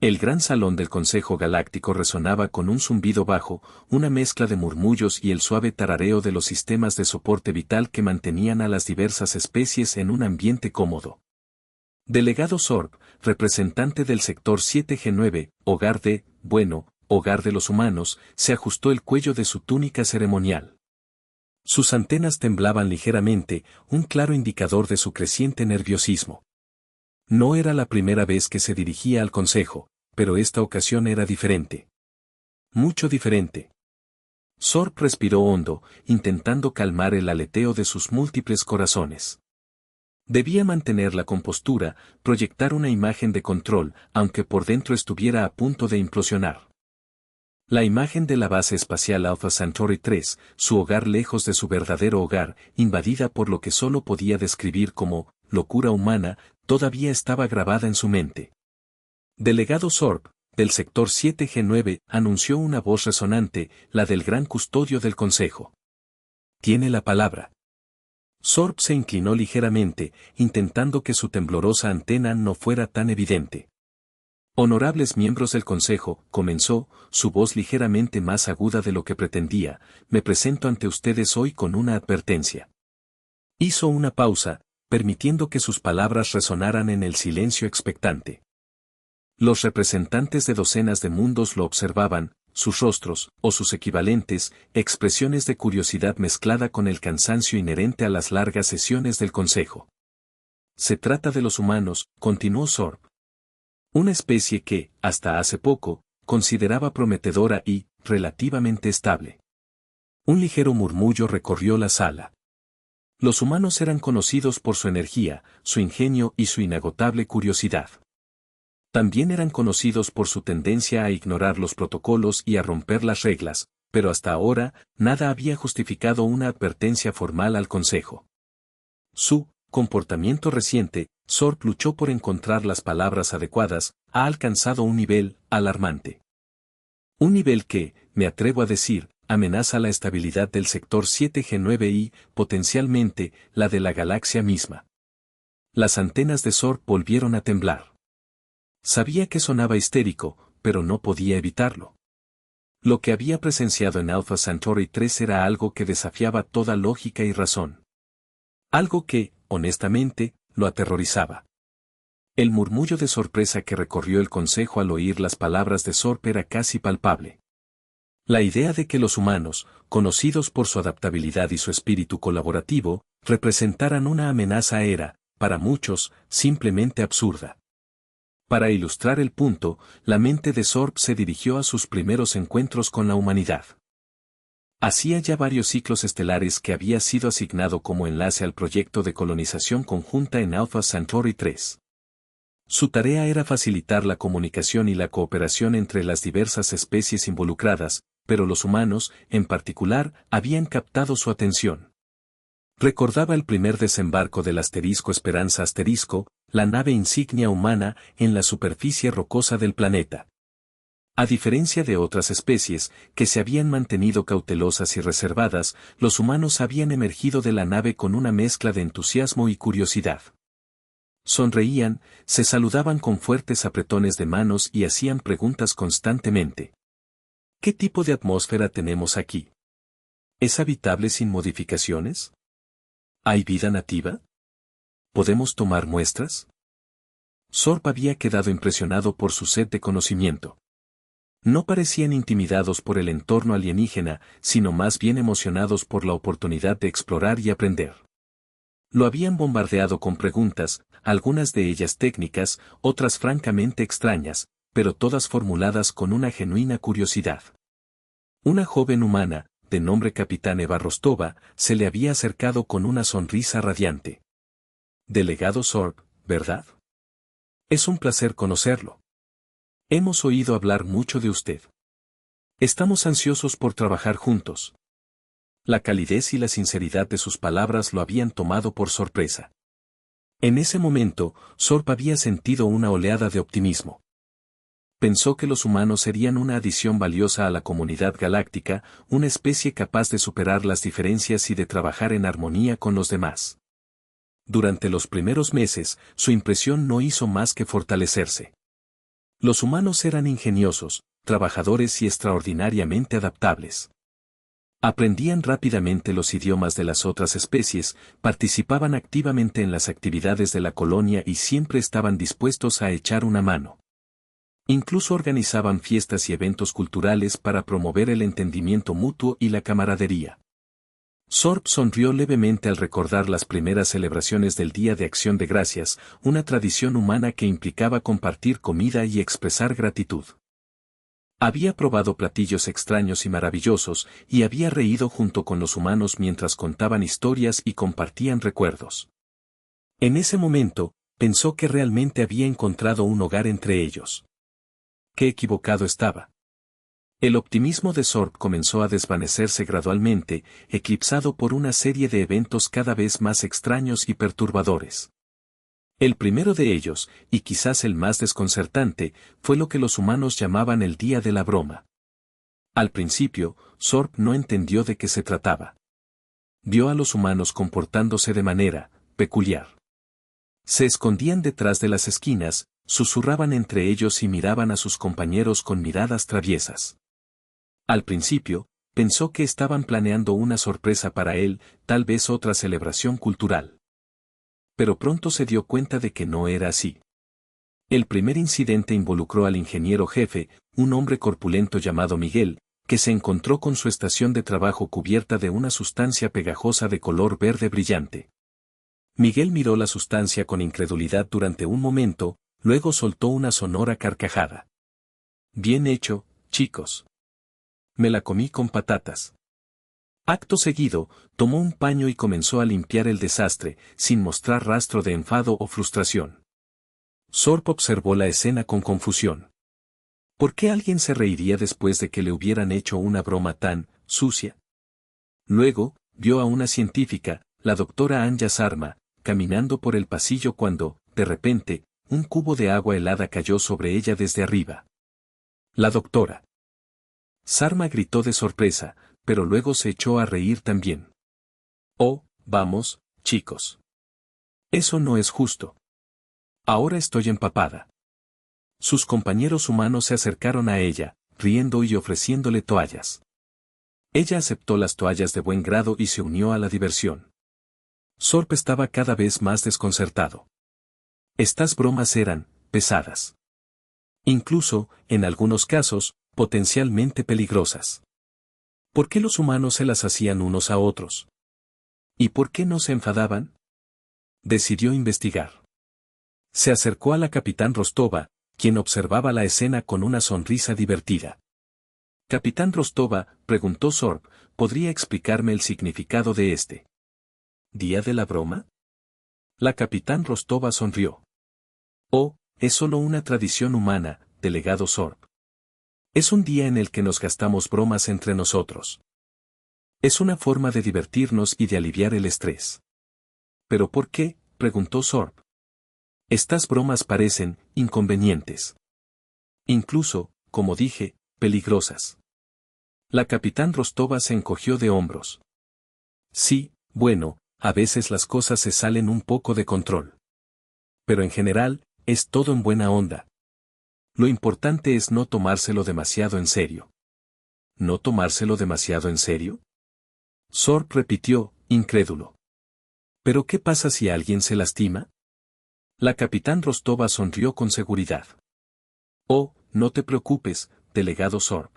El gran salón del Consejo Galáctico resonaba con un zumbido bajo, una mezcla de murmullos y el suave tarareo de los sistemas de soporte vital que mantenían a las diversas especies en un ambiente cómodo. Delegado Sorb, representante del sector 7G9, hogar de los humanos, se ajustó el cuello de su túnica ceremonial. Sus antenas temblaban ligeramente, un claro indicador de su creciente nerviosismo. No era la primera vez que se dirigía al consejo, pero esta ocasión era diferente. Mucho diferente. Sorb respiró hondo, intentando calmar el aleteo de sus múltiples corazones. Debía mantener la compostura, proyectar una imagen de control, aunque por dentro estuviera a punto de implosionar. La imagen de la base espacial Alpha Centauri 3, su hogar lejos de su verdadero hogar, invadida por lo que solo podía describir como locura humana, todavía estaba grabada en su mente. Delegado Sorb, del sector 7G9, anunció una voz resonante, la del gran custodio del consejo. Tiene la palabra. Sorb se inclinó ligeramente, intentando que su temblorosa antena no fuera tan evidente. Honorables miembros del consejo, comenzó, su voz ligeramente más aguda de lo que pretendía, me presento ante ustedes hoy con una advertencia. Hizo una pausa, permitiendo que sus palabras resonaran en el silencio expectante. Los representantes de docenas de mundos lo observaban, sus rostros, o sus equivalentes, expresiones de curiosidad mezclada con el cansancio inherente a las largas sesiones del consejo. Se trata de los humanos, continuó Sorb. Una especie que, hasta hace poco, consideraba prometedora y, relativamente estable. Un ligero murmullo recorrió la sala. Los humanos eran conocidos por su energía, su ingenio y su inagotable curiosidad. También eran conocidos por su tendencia a ignorar los protocolos y a romper las reglas, pero hasta ahora, nada había justificado una advertencia formal al consejo. Su comportamiento reciente, Sorb luchó por encontrar las palabras adecuadas, ha alcanzado un nivel alarmante. Un nivel que, me atrevo a decir, amenaza la estabilidad del sector 7G9 y, potencialmente, la de la galaxia misma. Las antenas de Sorb volvieron a temblar. Sabía que sonaba histérico, pero no podía evitarlo. Lo que había presenciado en Alpha Centauri 3 era algo que desafiaba toda lógica y razón. Algo que, honestamente, lo aterrorizaba. El murmullo de sorpresa que recorrió el consejo al oír las palabras de Sorb era casi palpable. La idea de que los humanos, conocidos por su adaptabilidad y su espíritu colaborativo, representaran una amenaza era, para muchos, simplemente absurda. Para ilustrar el punto, la mente de Sorb se dirigió a sus primeros encuentros con la humanidad. Hacía ya varios ciclos estelares que había sido asignado como enlace al proyecto de colonización conjunta en Alpha Centauri 3. Su tarea era facilitar la comunicación y la cooperación entre las diversas especies involucradas, pero los humanos, en particular, habían captado su atención. Recordaba el primer desembarco del asterisco Esperanza asterisco, la nave insignia humana, en la superficie rocosa del planeta. A diferencia de otras especies, que se habían mantenido cautelosas y reservadas, los humanos habían emergido de la nave con una mezcla de entusiasmo y curiosidad. Sonreían, se saludaban con fuertes apretones de manos y hacían preguntas constantemente. ¿Qué tipo de atmósfera tenemos aquí? ¿Es habitable sin modificaciones? ¿Hay vida nativa? ¿Podemos tomar muestras? Sorb había quedado impresionado por su sed de conocimiento. No parecían intimidados por el entorno alienígena, sino más bien emocionados por la oportunidad de explorar y aprender. Lo habían bombardeado con preguntas, algunas de ellas técnicas, otras francamente extrañas, pero todas formuladas con una genuina curiosidad. Una joven humana, de nombre Capitán Eva Rostova, se le había acercado con una sonrisa radiante. Delegado Sorb, ¿verdad? Es un placer conocerlo. Hemos oído hablar mucho de usted. Estamos ansiosos por trabajar juntos. La calidez y la sinceridad de sus palabras lo habían tomado por sorpresa. En ese momento, Sorb había sentido una oleada de optimismo. Pensó que los humanos serían una adición valiosa a la comunidad galáctica, una especie capaz de superar las diferencias y de trabajar en armonía con los demás. Durante los primeros meses, su impresión no hizo más que fortalecerse. Los humanos eran ingeniosos, trabajadores y extraordinariamente adaptables. Aprendían rápidamente los idiomas de las otras especies, participaban activamente en las actividades de la colonia y siempre estaban dispuestos a echar una mano. Incluso organizaban fiestas y eventos culturales para promover el entendimiento mutuo y la camaradería. Sorb sonrió levemente al recordar las primeras celebraciones del Día de Acción de Gracias, una tradición humana que implicaba compartir comida y expresar gratitud. Había probado platillos extraños y maravillosos, y había reído junto con los humanos mientras contaban historias y compartían recuerdos. En ese momento, pensó que realmente había encontrado un hogar entre ellos. Qué equivocado estaba. El optimismo de Sorb comenzó a desvanecerse gradualmente, eclipsado por una serie de eventos cada vez más extraños y perturbadores. El primero de ellos, y quizás el más desconcertante, fue lo que los humanos llamaban el Día de la Broma. Al principio, Sorb no entendió de qué se trataba. Vio a los humanos comportándose de manera peculiar. Se escondían detrás de las esquinas, susurraban entre ellos y miraban a sus compañeros con miradas traviesas. Al principio, pensó que estaban planeando una sorpresa para él, tal vez otra celebración cultural. Pero pronto se dio cuenta de que no era así. El primer incidente involucró al ingeniero jefe, un hombre corpulento llamado Miguel, que se encontró con su estación de trabajo cubierta de una sustancia pegajosa de color verde brillante. Miguel miró la sustancia con incredulidad durante un momento, luego soltó una sonora carcajada. Bien hecho, chicos. Me la comí con patatas. Acto seguido, tomó un paño y comenzó a limpiar el desastre, sin mostrar rastro de enfado o frustración. Sorb observó la escena con confusión. ¿Por qué alguien se reiría después de que le hubieran hecho una broma tan sucia? Luego, vio a una científica, la doctora Anja Sarma, caminando por el pasillo cuando, de repente, un cubo de agua helada cayó sobre ella desde arriba. La doctora Sarma gritó de sorpresa, pero luego se echó a reír también. Oh, vamos, chicos. Eso no es justo. Ahora estoy empapada. Sus compañeros humanos se acercaron a ella, riendo y ofreciéndole toallas. Ella aceptó las toallas de buen grado y se unió a la diversión. Sorb estaba cada vez más desconcertado. Estas bromas eran pesadas. Incluso, en algunos casos, potencialmente peligrosas. ¿Por qué los humanos se las hacían unos a otros? ¿Y por qué no se enfadaban? Decidió investigar. Se acercó a la capitán Rostova, quien observaba la escena con una sonrisa divertida. Capitán Rostova, preguntó Sorb, ¿podría explicarme el significado de este día de la broma? La capitán Rostova sonrió. Oh, es solo una tradición humana, delegado Sorb. Es un día en el que nos gastamos bromas entre nosotros. Es una forma de divertirnos y de aliviar el estrés. ¿Pero por qué?, preguntó Sorb. Estas bromas parecen inconvenientes. Incluso, como dije, peligrosas. La capitán Rostova se encogió de hombros. Sí, bueno, a veces las cosas se salen un poco de control. Pero en general, es todo en buena onda. Lo importante es no tomárselo demasiado en serio. ¿No tomárselo demasiado en serio? Sorb repitió, incrédulo. ¿Pero qué pasa si alguien se lastima? La capitán Rostova sonrió con seguridad. Oh, no te preocupes, delegado Sorb.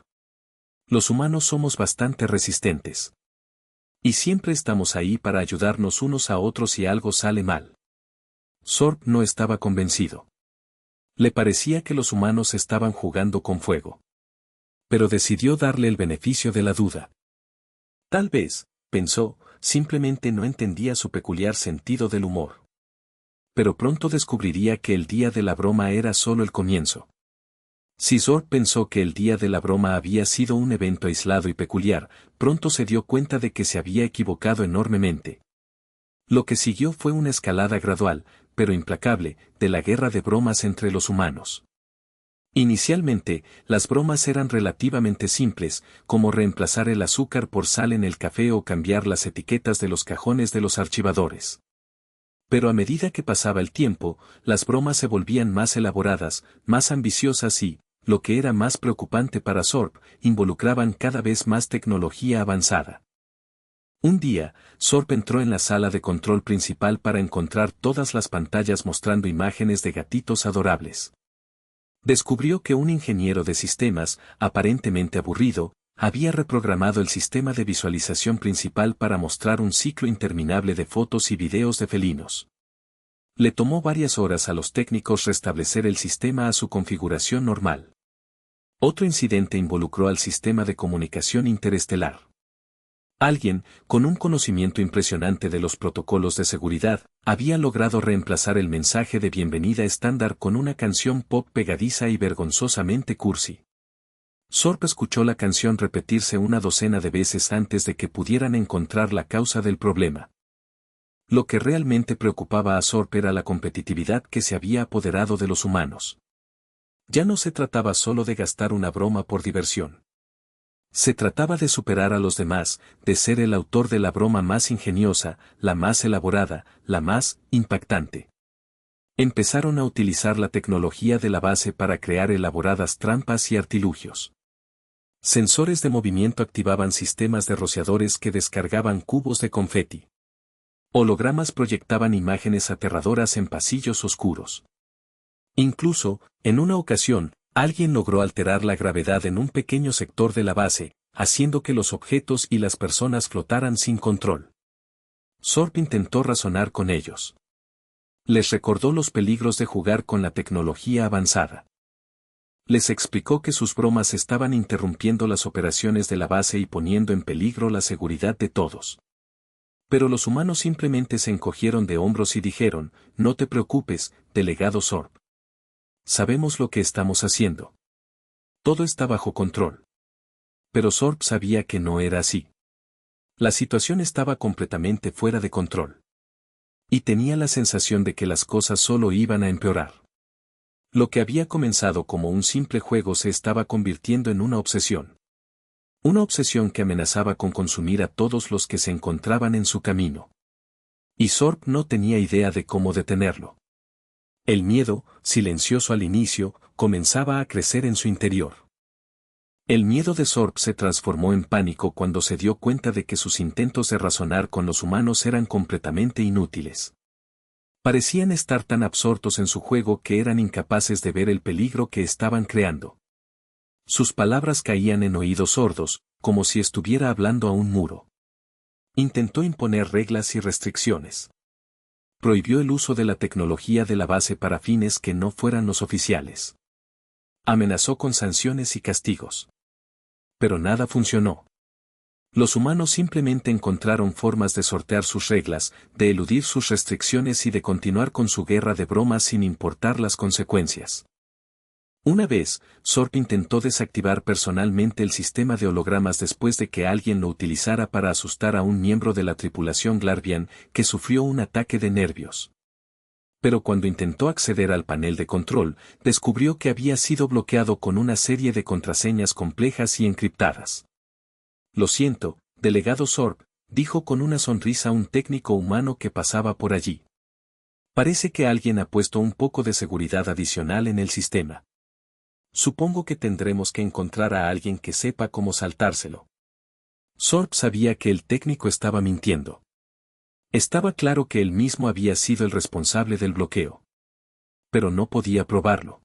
Los humanos somos bastante resistentes. Y siempre estamos ahí para ayudarnos unos a otros si algo sale mal. Sorb no estaba convencido. Le parecía que los humanos estaban jugando con fuego. Pero decidió darle el beneficio de la duda. Tal vez, pensó, simplemente no entendía su peculiar sentido del humor. Pero pronto descubriría que el día de la broma era solo el comienzo. Si Sorb pensó que el día de la broma había sido un evento aislado y peculiar, pronto se dio cuenta de que se había equivocado enormemente. Lo que siguió fue una escalada gradual, pero implacable, de la guerra de bromas entre los humanos. Inicialmente, las bromas eran relativamente simples, como reemplazar el azúcar por sal en el café o cambiar las etiquetas de los cajones de los archivadores. Pero a medida que pasaba el tiempo, las bromas se volvían más elaboradas, más ambiciosas y, lo que era más preocupante para Sorb, involucraban cada vez más tecnología avanzada. Un día, Sorb entró en la sala de control principal para encontrar todas las pantallas mostrando imágenes de gatitos adorables. Descubrió que un ingeniero de sistemas, aparentemente aburrido, había reprogramado el sistema de visualización principal para mostrar un ciclo interminable de fotos y videos de felinos. Le tomó varias horas a los técnicos restablecer el sistema a su configuración normal. Otro incidente involucró al sistema de comunicación interestelar. Alguien, con un conocimiento impresionante de los protocolos de seguridad, había logrado reemplazar el mensaje de bienvenida estándar con una canción pop pegadiza y vergonzosamente cursi. Sorb escuchó la canción repetirse una docena de veces antes de que pudieran encontrar la causa del problema. Lo que realmente preocupaba a Sorb era la competitividad que se había apoderado de los humanos. Ya no se trataba solo de gastar una broma por diversión. Se trataba de superar a los demás, de ser el autor de la broma más ingeniosa, la más elaborada, la más impactante. Empezaron a utilizar la tecnología de la base para crear elaboradas trampas y artilugios. Sensores de movimiento activaban sistemas de rociadores que descargaban cubos de confeti. Hologramas proyectaban imágenes aterradoras en pasillos oscuros. Incluso, en una ocasión, alguien logró alterar la gravedad en un pequeño sector de la base, haciendo que los objetos y las personas flotaran sin control. Sorb intentó razonar con ellos. Les recordó los peligros de jugar con la tecnología avanzada. Les explicó que sus bromas estaban interrumpiendo las operaciones de la base y poniendo en peligro la seguridad de todos. Pero los humanos simplemente se encogieron de hombros y dijeron, no te preocupes, delegado Sorb. Sabemos lo que estamos haciendo. Todo está bajo control. Pero Sorb sabía que no era así. La situación estaba completamente fuera de control. Y tenía la sensación de que las cosas solo iban a empeorar. Lo que había comenzado como un simple juego se estaba convirtiendo en una obsesión. Una obsesión que amenazaba con consumir a todos los que se encontraban en su camino. Y Sorb no tenía idea de cómo detenerlo. El miedo, silencioso al inicio, comenzaba a crecer en su interior. El miedo de Sorb se transformó en pánico cuando se dio cuenta de que sus intentos de razonar con los humanos eran completamente inútiles. Parecían estar tan absortos en su juego que eran incapaces de ver el peligro que estaban creando. Sus palabras caían en oídos sordos, como si estuviera hablando a un muro. Intentó imponer reglas y restricciones. Prohibió el uso de la tecnología de la base para fines que no fueran los oficiales. Amenazó con sanciones y castigos. Pero nada funcionó. Los humanos simplemente encontraron formas de sortear sus reglas, de eludir sus restricciones y de continuar con su guerra de bromas sin importar las consecuencias. Una vez, Sorb intentó desactivar personalmente el sistema de hologramas después de que alguien lo utilizara para asustar a un miembro de la tripulación Glarvian, que sufrió un ataque de nervios. Pero cuando intentó acceder al panel de control, descubrió que había sido bloqueado con una serie de contraseñas complejas y encriptadas. Lo siento, delegado Sorb, dijo con una sonrisa un técnico humano que pasaba por allí. Parece que alguien ha puesto un poco de seguridad adicional en el sistema. Supongo que tendremos que encontrar a alguien que sepa cómo saltárselo. Sorb sabía que el técnico estaba mintiendo. Estaba claro que él mismo había sido el responsable del bloqueo. Pero no podía probarlo.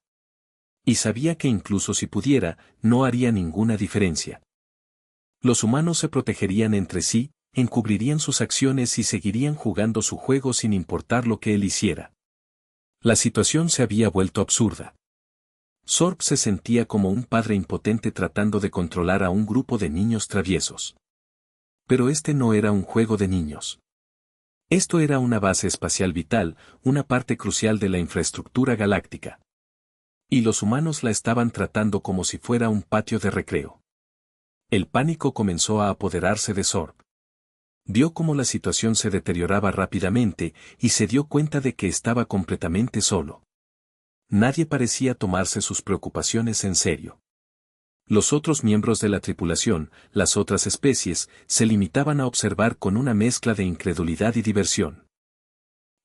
Y sabía que incluso si pudiera, no haría ninguna diferencia. Los humanos se protegerían entre sí, encubrirían sus acciones y seguirían jugando su juego sin importar lo que él hiciera. La situación se había vuelto absurda. Sorb se sentía como un padre impotente tratando de controlar a un grupo de niños traviesos. Pero este no era un juego de niños. Esto era una base espacial vital, una parte crucial de la infraestructura galáctica. Y los humanos la estaban tratando como si fuera un patio de recreo. El pánico comenzó a apoderarse de Sorb. Vio cómo la situación se deterioraba rápidamente y se dio cuenta de que estaba completamente solo. Nadie parecía tomarse sus preocupaciones en serio. Los otros miembros de la tripulación, las otras especies, se limitaban a observar con una mezcla de incredulidad y diversión.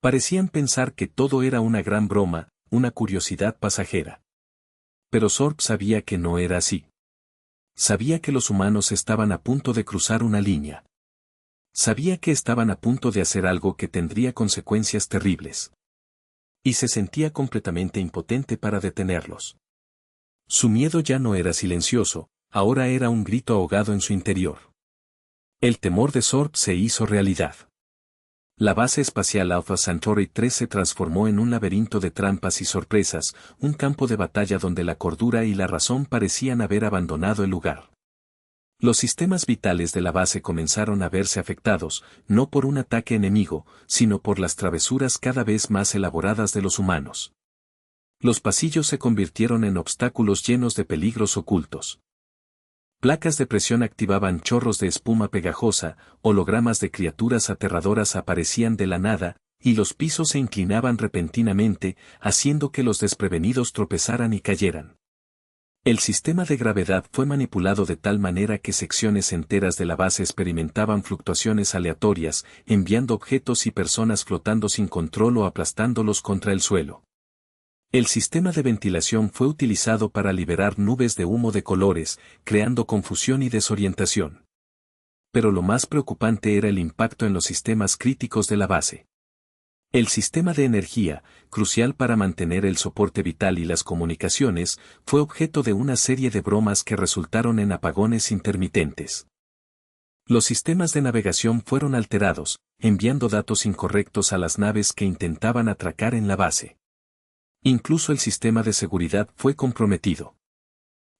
Parecían pensar que todo era una gran broma, una curiosidad pasajera. Pero Sorb sabía que no era así. Sabía que los humanos estaban a punto de cruzar una línea. Sabía que estaban a punto de hacer algo que tendría consecuencias terribles. Y se sentía completamente impotente para detenerlos. Su miedo ya no era silencioso, ahora era un grito ahogado en su interior. El temor de Sorb se hizo realidad. La base espacial Alpha Centauri 3 se transformó en un laberinto de trampas y sorpresas, un campo de batalla donde la cordura y la razón parecían haber abandonado el lugar. Los sistemas vitales de la base comenzaron a verse afectados, no por un ataque enemigo, sino por las travesuras cada vez más elaboradas de los humanos. Los pasillos se convirtieron en obstáculos llenos de peligros ocultos. Placas de presión activaban chorros de espuma pegajosa, hologramas de criaturas aterradoras aparecían de la nada, y los pisos se inclinaban repentinamente, haciendo que los desprevenidos tropezaran y cayeran. El sistema de gravedad fue manipulado de tal manera que secciones enteras de la base experimentaban fluctuaciones aleatorias, enviando objetos y personas flotando sin control o aplastándolos contra el suelo. El sistema de ventilación fue utilizado para liberar nubes de humo de colores, creando confusión y desorientación. Pero lo más preocupante era el impacto en los sistemas críticos de la base. El sistema de energía, crucial para mantener el soporte vital y las comunicaciones, fue objeto de una serie de bromas que resultaron en apagones intermitentes. Los sistemas de navegación fueron alterados, enviando datos incorrectos a las naves que intentaban atracar en la base. Incluso el sistema de seguridad fue comprometido.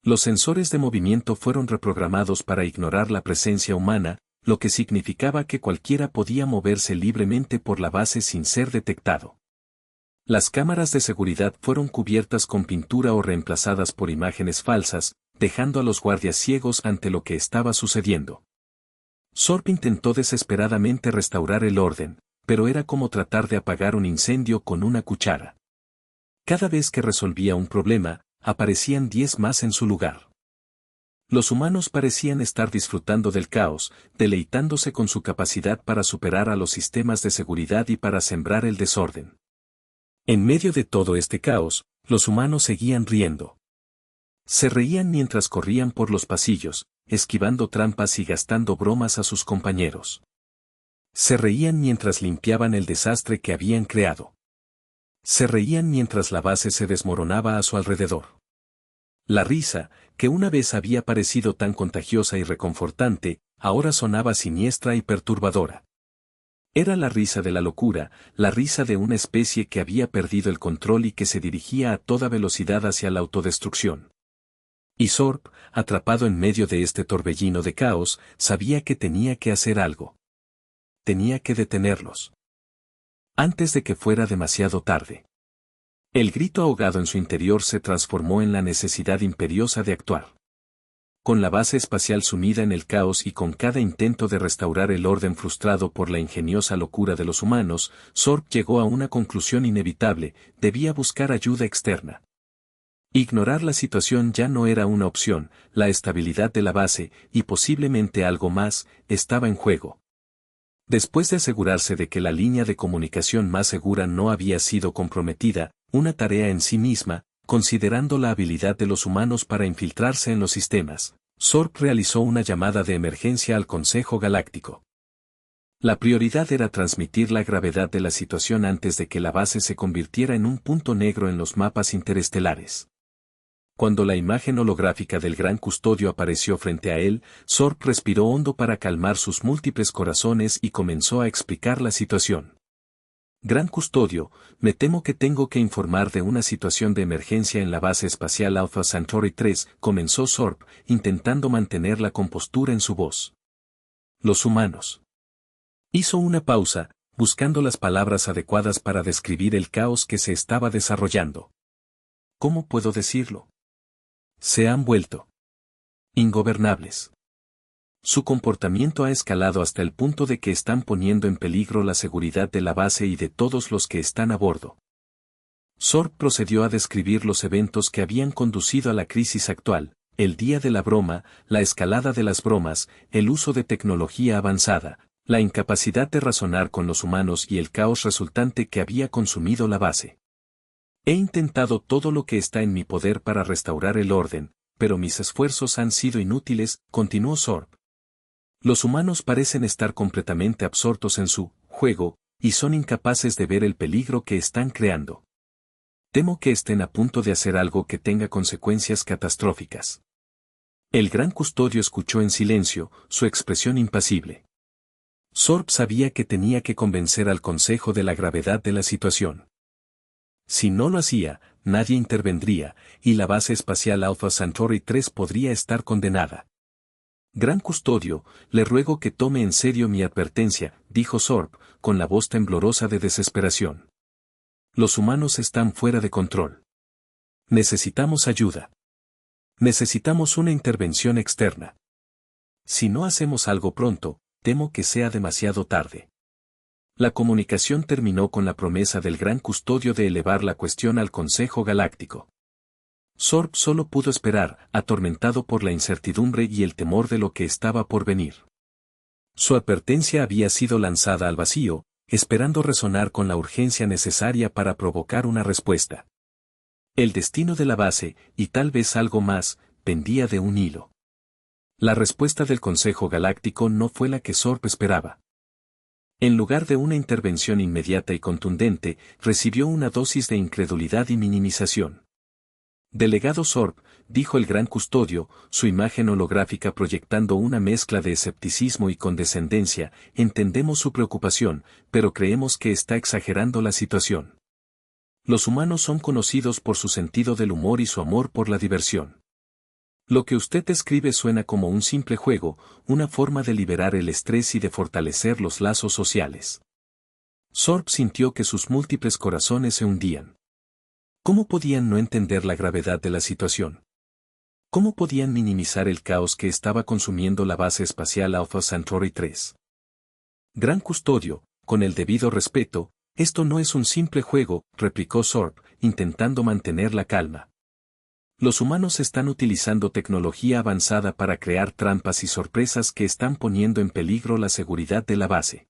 Los sensores de movimiento fueron reprogramados para ignorar la presencia humana, lo que significaba que cualquiera podía moverse libremente por la base sin ser detectado. Las cámaras de seguridad fueron cubiertas con pintura o reemplazadas por imágenes falsas, dejando a los guardias ciegos ante lo que estaba sucediendo. Sorb intentó desesperadamente restaurar el orden, pero era como tratar de apagar un incendio con una cuchara. Cada vez que resolvía un problema, aparecían 10 más en su lugar. Los humanos parecían estar disfrutando del caos, deleitándose con su capacidad para superar a los sistemas de seguridad y para sembrar el desorden. En medio de todo este caos, los humanos seguían riendo. Se reían mientras corrían por los pasillos, esquivando trampas y gastando bromas a sus compañeros. Se reían mientras limpiaban el desastre que habían creado. Se reían mientras la base se desmoronaba a su alrededor. La risa, que una vez había parecido tan contagiosa y reconfortante, ahora sonaba siniestra y perturbadora. Era la risa de la locura, la risa de una especie que había perdido el control y que se dirigía a toda velocidad hacia la autodestrucción. Y Sorb, atrapado en medio de este torbellino de caos, sabía que tenía que hacer algo. Tenía que detenerlos. Antes de que fuera demasiado tarde. El grito ahogado en su interior se transformó en la necesidad imperiosa de actuar. Con la base espacial sumida en el caos y con cada intento de restaurar el orden frustrado por la ingeniosa locura de los humanos, Sorb llegó a una conclusión inevitable: debía buscar ayuda externa. Ignorar la situación ya no era una opción, la estabilidad de la base, y posiblemente algo más, estaba en juego. Después de asegurarse de que la línea de comunicación más segura no había sido comprometida, una tarea en sí misma, considerando la habilidad de los humanos para infiltrarse en los sistemas, Sorb realizó una llamada de emergencia al Consejo Galáctico. La prioridad era transmitir la gravedad de la situación antes de que la base se convirtiera en un punto negro en los mapas interestelares. Cuando la imagen holográfica del Gran Custodio apareció frente a él, Sorb respiró hondo para calmar sus múltiples corazones y comenzó a explicar la situación. Gran Custodio, me temo que tengo que informar de una situación de emergencia en la base espacial Alpha Centauri 3, comenzó Sorb, intentando mantener la compostura en su voz. Los humanos. Hizo una pausa, buscando las palabras adecuadas para describir el caos que se estaba desarrollando. ¿Cómo puedo decirlo? Se han vuelto ingobernables. Su comportamiento ha escalado hasta el punto de que están poniendo en peligro la seguridad de la base y de todos los que están a bordo. Sorb procedió a describir los eventos que habían conducido a la crisis actual: el día de la broma, la escalada de las bromas, el uso de tecnología avanzada, La incapacidad de razonar con los humanos y el caos resultante que había consumido la base. He intentado todo lo que está en mi poder para restaurar el orden, pero mis esfuerzos han sido inútiles, continuó Sorb. Los humanos parecen estar completamente absortos en su juego, y son incapaces de ver el peligro que están creando. Temo que estén a punto de hacer algo que tenga consecuencias catastróficas. El gran custodio escuchó en silencio, su expresión impasible. Sorb sabía que tenía que convencer al Consejo de la gravedad de la situación. Si no lo hacía, nadie intervendría, y la base espacial Alpha Centauri 3 podría estar condenada. Gran custodio, le ruego que tome en serio mi advertencia, dijo Sorb, con la voz temblorosa de desesperación. Los humanos están fuera de control. Necesitamos ayuda. Necesitamos una intervención externa. Si no hacemos algo pronto, temo que sea demasiado tarde. La comunicación terminó con la promesa del gran custodio de elevar la cuestión al Consejo Galáctico. Sorb solo pudo esperar, atormentado por la incertidumbre y el temor de lo que estaba por venir. Su advertencia había sido lanzada al vacío, esperando resonar con la urgencia necesaria para provocar una respuesta. El destino de la base, y tal vez algo más, pendía de un hilo. La respuesta del Consejo Galáctico no fue la que Sorb esperaba. En lugar de una intervención inmediata y contundente, recibió una dosis de incredulidad y minimización. Delegado Sorb, dijo el gran custodio, su imagen holográfica proyectando una mezcla de escepticismo y condescendencia, entendemos su preocupación, pero creemos que está exagerando la situación. Los humanos son conocidos por su sentido del humor y su amor por la diversión. Lo que usted escribe suena como un simple juego, una forma de liberar el estrés y de fortalecer los lazos sociales. Sorb sintió que sus múltiples corazones se hundían. ¿Cómo podían no entender la gravedad de la situación? ¿Cómo podían minimizar el caos que estaba consumiendo la base espacial Alpha Centauri 3? Gran custodio, con el debido respeto, esto no es un simple juego, replicó Sorb, intentando mantener la calma. Los humanos están utilizando tecnología avanzada para crear trampas y sorpresas que están poniendo en peligro la seguridad de la base.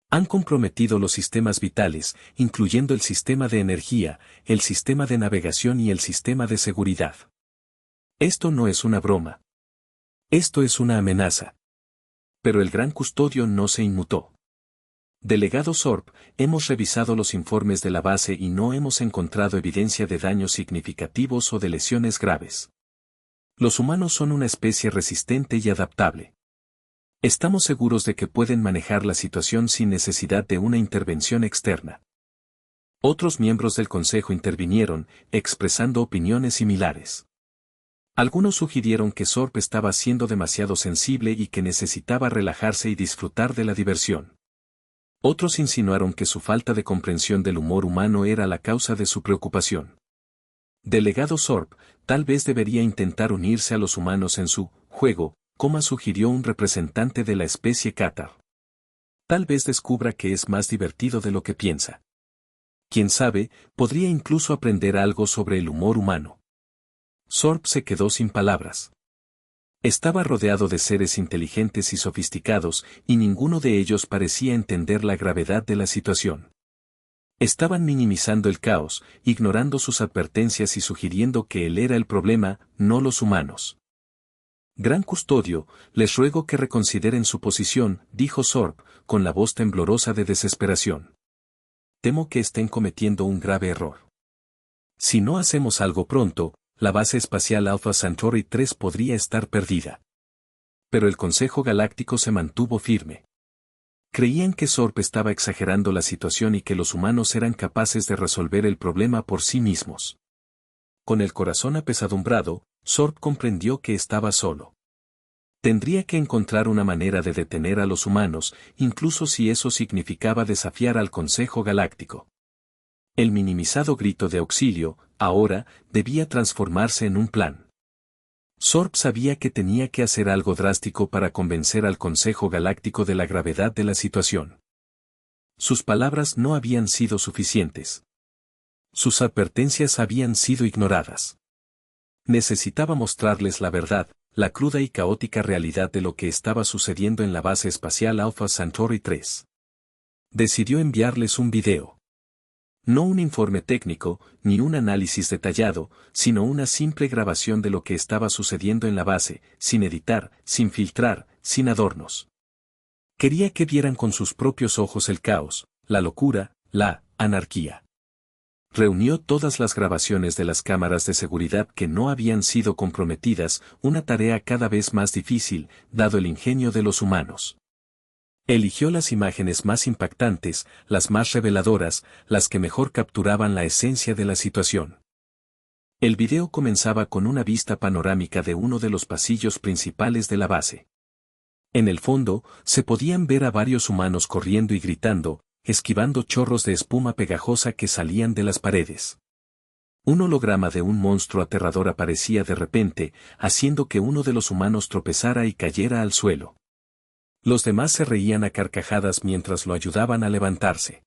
Han comprometido los sistemas vitales, incluyendo el sistema de energía, el sistema de navegación y el sistema de seguridad. Esto no es una broma. Esto es una amenaza. Pero el gran custodio no se inmutó. Delegado Sorb, hemos revisado los informes de la base y no hemos encontrado evidencia de daños significativos o de lesiones graves. Los humanos son una especie resistente y adaptable. Estamos seguros de que pueden manejar la situación sin necesidad de una intervención externa. Otros miembros del Consejo intervinieron, expresando opiniones similares. Algunos sugirieron que Sorb estaba siendo demasiado sensible y que necesitaba relajarse y disfrutar de la diversión. Otros insinuaron que su falta de comprensión del humor humano era la causa de su preocupación. Delegado Sorb, tal vez debería intentar unirse a los humanos en su juego, como sugirió un representante de la especie Qatar. Tal vez descubra que es más divertido de lo que piensa. Quién sabe, podría incluso aprender algo sobre el humor humano. Sorb se quedó sin palabras. Estaba rodeado de seres inteligentes y sofisticados, y ninguno de ellos parecía entender la gravedad de la situación. Estaban minimizando el caos, ignorando sus advertencias y sugiriendo que él era el problema, no los humanos. Gran custodio, les ruego que reconsideren su posición, dijo Sorb, con la voz temblorosa de desesperación. Temo que estén cometiendo un grave error. Si no hacemos algo pronto, la base espacial Alpha Centauri 3 podría estar perdida. Pero el Consejo Galáctico se mantuvo firme. Creían que Sorb estaba exagerando la situación y que los humanos eran capaces de resolver el problema por sí mismos. Con el corazón apesadumbrado, Sorb comprendió que estaba solo. Tendría que encontrar una manera de detener a los humanos, incluso si eso significaba desafiar al Consejo Galáctico. El minimizado grito de auxilio, ahora, debía transformarse en un plan. Sorb sabía que tenía que hacer algo drástico para convencer al Consejo Galáctico de la gravedad de la situación. Sus palabras no habían sido suficientes. Sus advertencias habían sido ignoradas. Necesitaba mostrarles la verdad, la cruda y caótica realidad de lo que estaba sucediendo en la base espacial Alpha Centauri 3. Decidió enviarles un video. No un informe técnico, ni un análisis detallado, sino una simple grabación de lo que estaba sucediendo en la base, sin editar, sin filtrar, sin adornos. Quería que vieran con sus propios ojos el caos, la locura, la anarquía. Reunió todas las grabaciones de las cámaras de seguridad que no habían sido comprometidas, una tarea cada vez más difícil, dado el ingenio de los humanos. Eligió las imágenes más impactantes, las más reveladoras, las que mejor capturaban la esencia de la situación. El video comenzaba con una vista panorámica de uno de los pasillos principales de la base. En el fondo, se podían ver a varios humanos corriendo y gritando, esquivando chorros de espuma pegajosa que salían de las paredes. Un holograma de un monstruo aterrador aparecía de repente, haciendo que uno de los humanos tropezara y cayera al suelo. Los demás se reían a carcajadas mientras lo ayudaban a levantarse.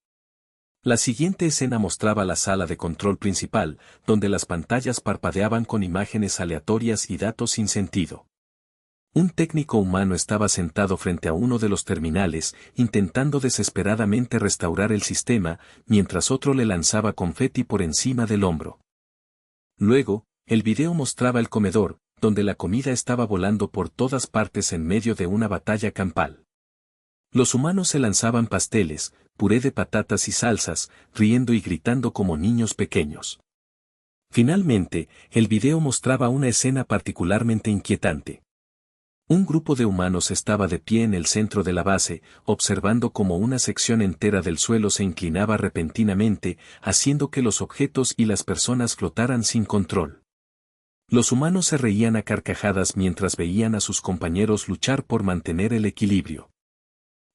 La siguiente escena mostraba la sala de control principal, donde las pantallas parpadeaban con imágenes aleatorias y datos sin sentido. Un técnico humano estaba sentado frente a uno de los terminales, intentando desesperadamente restaurar el sistema, mientras otro le lanzaba confeti por encima del hombro. Luego, el video mostraba el comedor, donde la comida estaba volando por todas partes en medio de una batalla campal. Los humanos se lanzaban pasteles, puré de patatas y salsas, riendo y gritando como niños pequeños. Finalmente, el video mostraba una escena particularmente inquietante. Un grupo de humanos estaba de pie en el centro de la base, observando cómo una sección entera del suelo se inclinaba repentinamente, haciendo que los objetos y las personas flotaran sin control. Los humanos se reían a carcajadas mientras veían a sus compañeros luchar por mantener el equilibrio.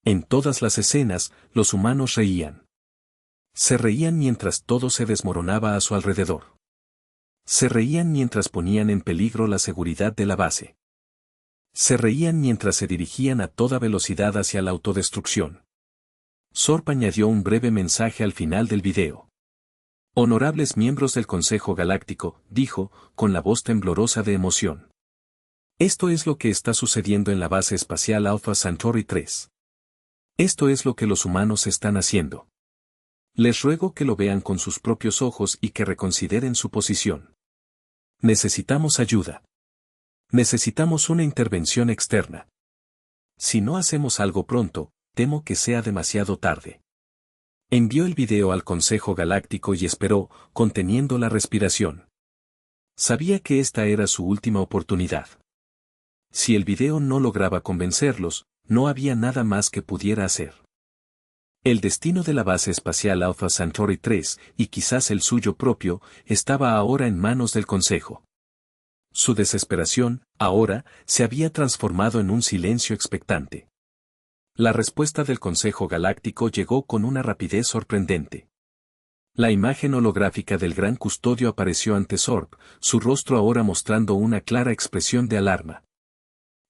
En todas las escenas, los humanos reían. Se reían mientras todo se desmoronaba a su alrededor. Se reían mientras ponían en peligro la seguridad de la base. Se reían mientras se dirigían a toda velocidad hacia la autodestrucción. Sorp añadió un breve mensaje al final del video. Honorables miembros del Consejo Galáctico, dijo, con la voz temblorosa de emoción. Esto es lo que está sucediendo en la base espacial Alpha Centauri 3. Esto es lo que los humanos están haciendo. Les ruego que lo vean con sus propios ojos y que reconsideren su posición. Necesitamos ayuda. Necesitamos una intervención externa. Si no hacemos algo pronto, temo que sea demasiado tarde. Envió el video al Consejo Galáctico y esperó, conteniendo la respiración. Sabía que esta era su última oportunidad. Si el video no lograba convencerlos, no había nada más que pudiera hacer. El destino de la base espacial Alpha Centauri 3, y quizás el suyo propio, estaba ahora en manos del Consejo. Su desesperación, ahora, se había transformado en un silencio expectante. La respuesta del Consejo Galáctico llegó con una rapidez sorprendente. La imagen holográfica del Gran Custodio apareció ante Sorp, su rostro ahora mostrando una clara expresión de alarma.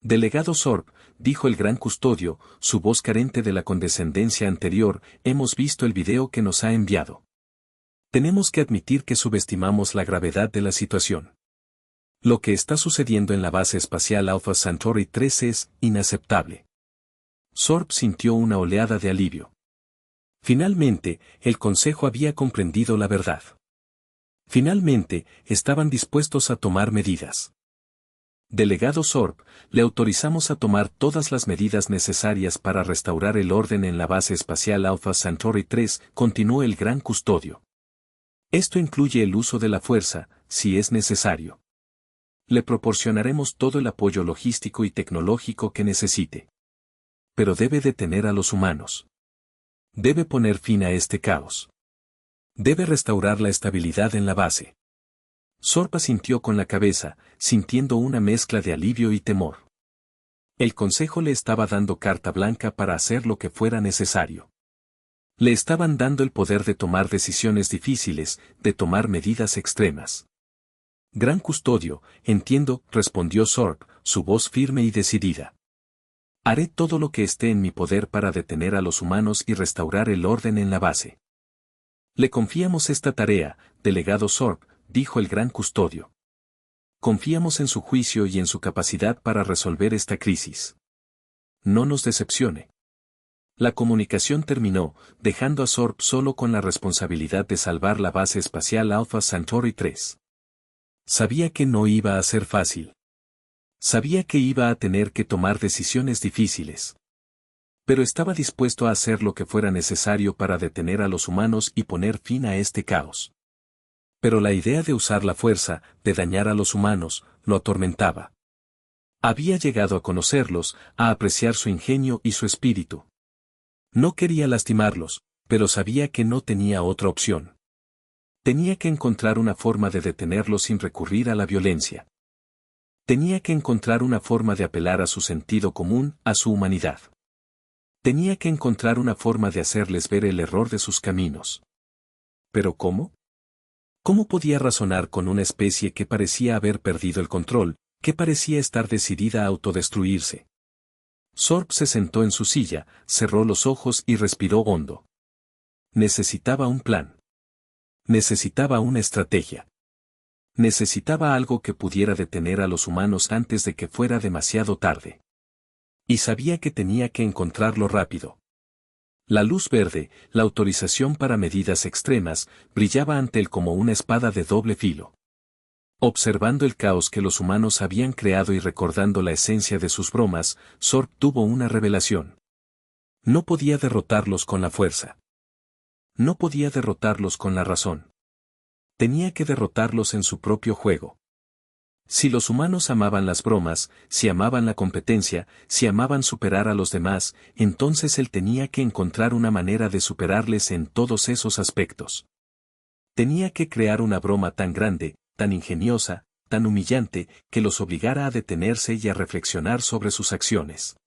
Delegado Sorp, dijo el Gran Custodio, su voz carente de la condescendencia anterior, hemos visto el video que nos ha enviado. Tenemos que admitir que subestimamos la gravedad de la situación. Lo que está sucediendo en la base espacial Alpha Centauri 3 es inaceptable. Sorp sintió una oleada de alivio. Finalmente, el Consejo había comprendido la verdad. Finalmente, estaban dispuestos a tomar medidas. Delegado Sorp, le autorizamos a tomar todas las medidas necesarias para restaurar el orden en la base espacial Alpha Centauri 3, continuó el Gran Custodio. Esto incluye el uso de la fuerza, si es necesario. Le proporcionaremos todo el apoyo logístico y tecnológico que necesite. Pero debe detener a los humanos. Debe poner fin a este caos. Debe restaurar la estabilidad en la base. Sorp asintió con la cabeza, sintiendo una mezcla de alivio y temor. El Consejo le estaba dando carta blanca para hacer lo que fuera necesario. Le estaban dando el poder de tomar decisiones difíciles, de tomar medidas extremas. Gran Custodio, entiendo, respondió Sorp, su voz firme y decidida. Haré todo lo que esté en mi poder para detener a los humanos y restaurar el orden en la base. Le confiamos esta tarea, delegado Sorp, dijo el Gran Custodio. Confiamos en su juicio y en su capacidad para resolver esta crisis. No nos decepcione. La comunicación terminó, dejando a Sorb solo con la responsabilidad de salvar la base espacial Alpha Centauri 3. Sabía que no iba a ser fácil. Sabía que iba a tener que tomar decisiones difíciles. Pero estaba dispuesto a hacer lo que fuera necesario para detener a los humanos y poner fin a este caos. Pero la idea de usar la fuerza, de dañar a los humanos, lo atormentaba. Había llegado a conocerlos, a apreciar su ingenio y su espíritu. No quería lastimarlos, pero sabía que no tenía otra opción. Tenía que encontrar una forma de detenerlos sin recurrir a la violencia. Tenía que encontrar una forma de apelar a su sentido común, a su humanidad. Tenía que encontrar una forma de hacerles ver el error de sus caminos. ¿Pero cómo? ¿Cómo podía razonar con una especie que parecía haber perdido el control, que parecía estar decidida a autodestruirse? Sorb se sentó en su silla, cerró los ojos y respiró hondo. Necesitaba un plan. Necesitaba una estrategia. Necesitaba algo que pudiera detener a los humanos antes de que fuera demasiado tarde. Y sabía que tenía que encontrarlo rápido. La luz verde, la autorización para medidas extremas, brillaba ante él como una espada de doble filo. Observando el caos que los humanos habían creado y recordando la esencia de sus bromas, Sorb tuvo una revelación. No podía derrotarlos con la fuerza. No podía derrotarlos con la razón. Tenía que derrotarlos en su propio juego. Si los humanos amaban las bromas, si amaban la competencia, si amaban superar a los demás, entonces él tenía que encontrar una manera de superarles en todos esos aspectos. Tenía que crear una broma tan grande, tan ingeniosa, tan humillante, que los obligara a detenerse y a reflexionar sobre sus acciones.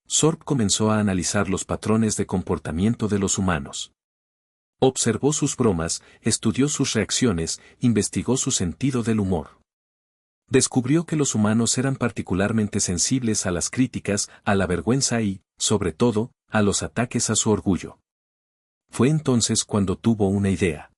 Sorb comenzó a analizar los patrones de comportamiento de los humanos. Observó sus bromas, estudió sus reacciones, investigó su sentido del humor. Descubrió que los humanos eran particularmente sensibles a las críticas, a la vergüenza y, sobre todo, a los ataques a su orgullo. Fue entonces cuando tuvo una idea.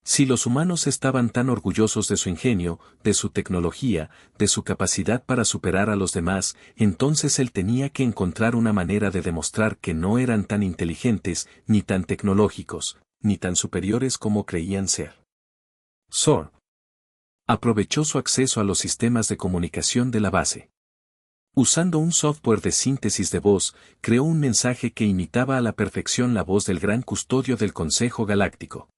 Si los humanos estaban tan orgullosos de su ingenio, de su tecnología, de su capacidad para superar a los demás, entonces él tenía que encontrar una manera de demostrar que no eran tan inteligentes, ni tan tecnológicos, ni tan superiores como creían ser. Sorb aprovechó su acceso a los sistemas de comunicación de la base. Usando un software de síntesis de voz, creó un mensaje que imitaba a la perfección la voz del gran custodio del Consejo Galáctico.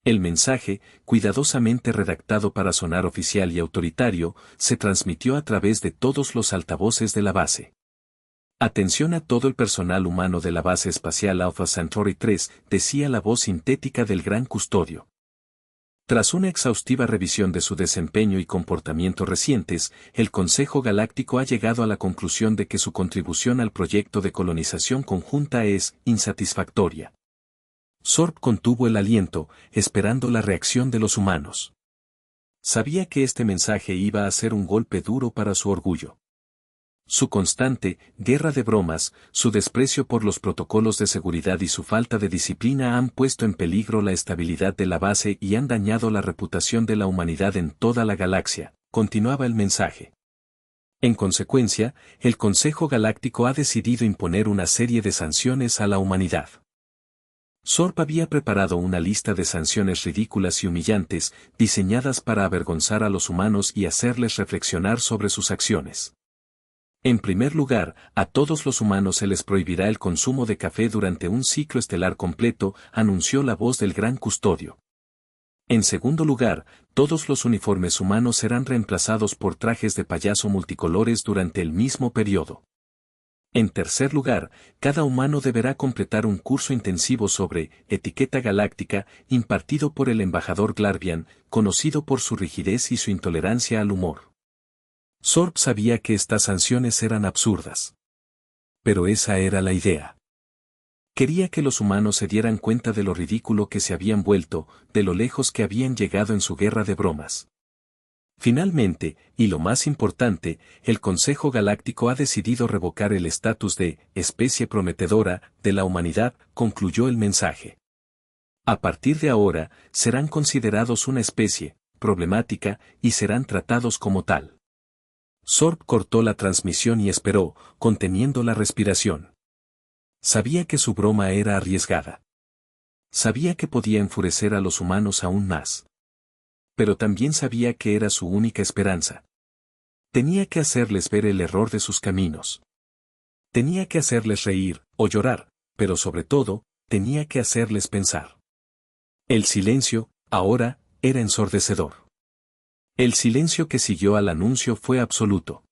El mensaje, cuidadosamente redactado para sonar oficial y autoritario, se transmitió a través de todos los altavoces de la base. Atención a todo el personal humano de la base espacial Alpha Centauri 3, decía la voz sintética del gran custodio. Tras una exhaustiva revisión de su desempeño y comportamiento recientes, el Consejo Galáctico ha llegado a la conclusión de que su contribución al proyecto de colonización conjunta es insatisfactoria. Sorb contuvo el aliento, esperando la reacción de los humanos. Sabía que este mensaje iba a ser un golpe duro para su orgullo. Su constante guerra de bromas, su desprecio por los protocolos de seguridad y su falta de disciplina han puesto en peligro la estabilidad de la base y han dañado la reputación de la humanidad en toda la galaxia, continuaba el mensaje. En consecuencia, el Consejo Galáctico ha decidido imponer una serie de sanciones a la humanidad. Sorb había preparado una lista de sanciones ridículas y humillantes, diseñadas para avergonzar a los humanos y hacerles reflexionar sobre sus acciones. En primer lugar, a todos los humanos se les prohibirá el consumo de café durante un ciclo estelar completo, anunció la voz del gran custodio. En segundo lugar, todos los uniformes humanos serán reemplazados por trajes de payaso multicolores durante el mismo periodo. En tercer lugar, cada humano deberá completar un curso intensivo sobre etiqueta galáctica impartido por el embajador Glarvian, conocido por su rigidez y su intolerancia al humor. Sorb sabía que estas sanciones eran absurdas. Pero esa era la idea. Quería que los humanos se dieran cuenta de lo ridículo que se habían vuelto, de lo lejos que habían llegado en su guerra de bromas. Finalmente, y lo más importante, el Consejo Galáctico ha decidido revocar el estatus de especie prometedora de la humanidad, concluyó el mensaje. A partir de ahora, serán considerados una especie, problemática, y serán tratados como tal. Sorb cortó la transmisión y esperó, conteniendo la respiración. Sabía que su broma era arriesgada. Sabía que podía enfurecer a los humanos aún más. Pero también sabía que era su única esperanza. Tenía que hacerles ver el error de sus caminos. Tenía que hacerles reír, o llorar, pero sobre todo, tenía que hacerles pensar. El silencio, ahora, era ensordecedor. El silencio que siguió al anuncio fue absoluto.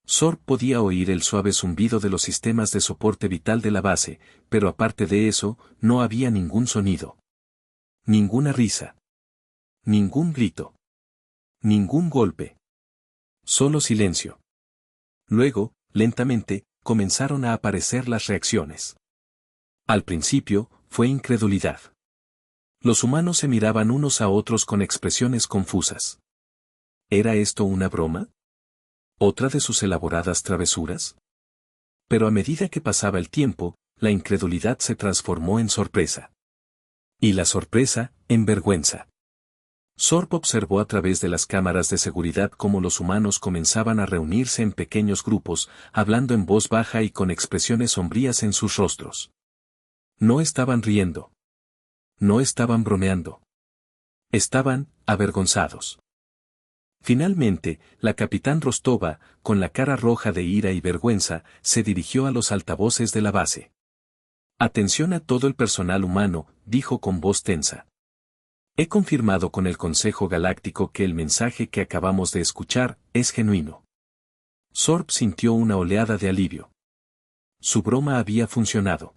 Sorb podía oír el suave zumbido de los sistemas de soporte vital de la base, pero aparte de eso, no había ningún sonido. Ninguna risa. Ningún grito. Ningún golpe. Solo silencio. Luego, lentamente, comenzaron a aparecer las reacciones. Al principio, fue incredulidad. Los humanos se miraban unos a otros con expresiones confusas. ¿Era esto una broma? ¿Otra de sus elaboradas travesuras? Pero a medida que pasaba el tiempo, la incredulidad se transformó en sorpresa. Y la sorpresa, en vergüenza. Sorb observó a través de las cámaras de seguridad cómo los humanos comenzaban a reunirse en pequeños grupos, hablando en voz baja y con expresiones sombrías en sus rostros. No estaban riendo. No estaban bromeando. Estaban avergonzados. Finalmente, la capitán Rostova, con la cara roja de ira y vergüenza, se dirigió a los altavoces de la base. Atención a todo el personal humano, dijo con voz tensa. He confirmado con el Consejo Galáctico que el mensaje que acabamos de escuchar es genuino. Sorb sintió una oleada de alivio. Su broma había funcionado.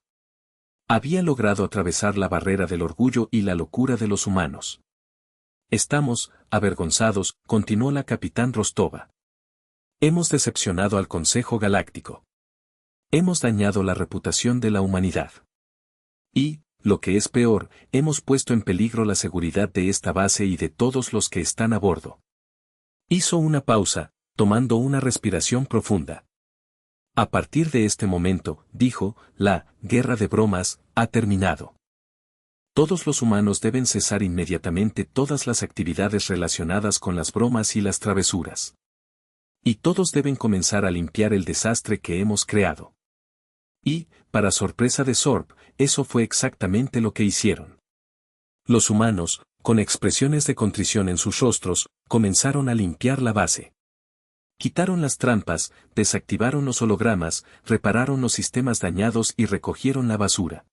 Había logrado atravesar la barrera del orgullo y la locura de los humanos. Estamos, avergonzados, continuó la capitán Rostova. Hemos decepcionado al Consejo Galáctico. Hemos dañado la reputación de la humanidad. Y, lo que es peor, hemos puesto en peligro la seguridad de esta base y de todos los que están a bordo. Hizo una pausa, tomando una respiración profunda. A partir de este momento, dijo, la guerra de bromas ha terminado. Todos los humanos deben cesar inmediatamente todas las actividades relacionadas con las bromas y las travesuras. Y todos deben comenzar a limpiar el desastre que hemos creado. Y, para sorpresa de Sorb, eso fue exactamente lo que hicieron. Los humanos, con expresiones de contrición en sus rostros, comenzaron a limpiar la base. Quitaron las trampas, desactivaron los hologramas, repararon los sistemas dañados y recogieron la basura.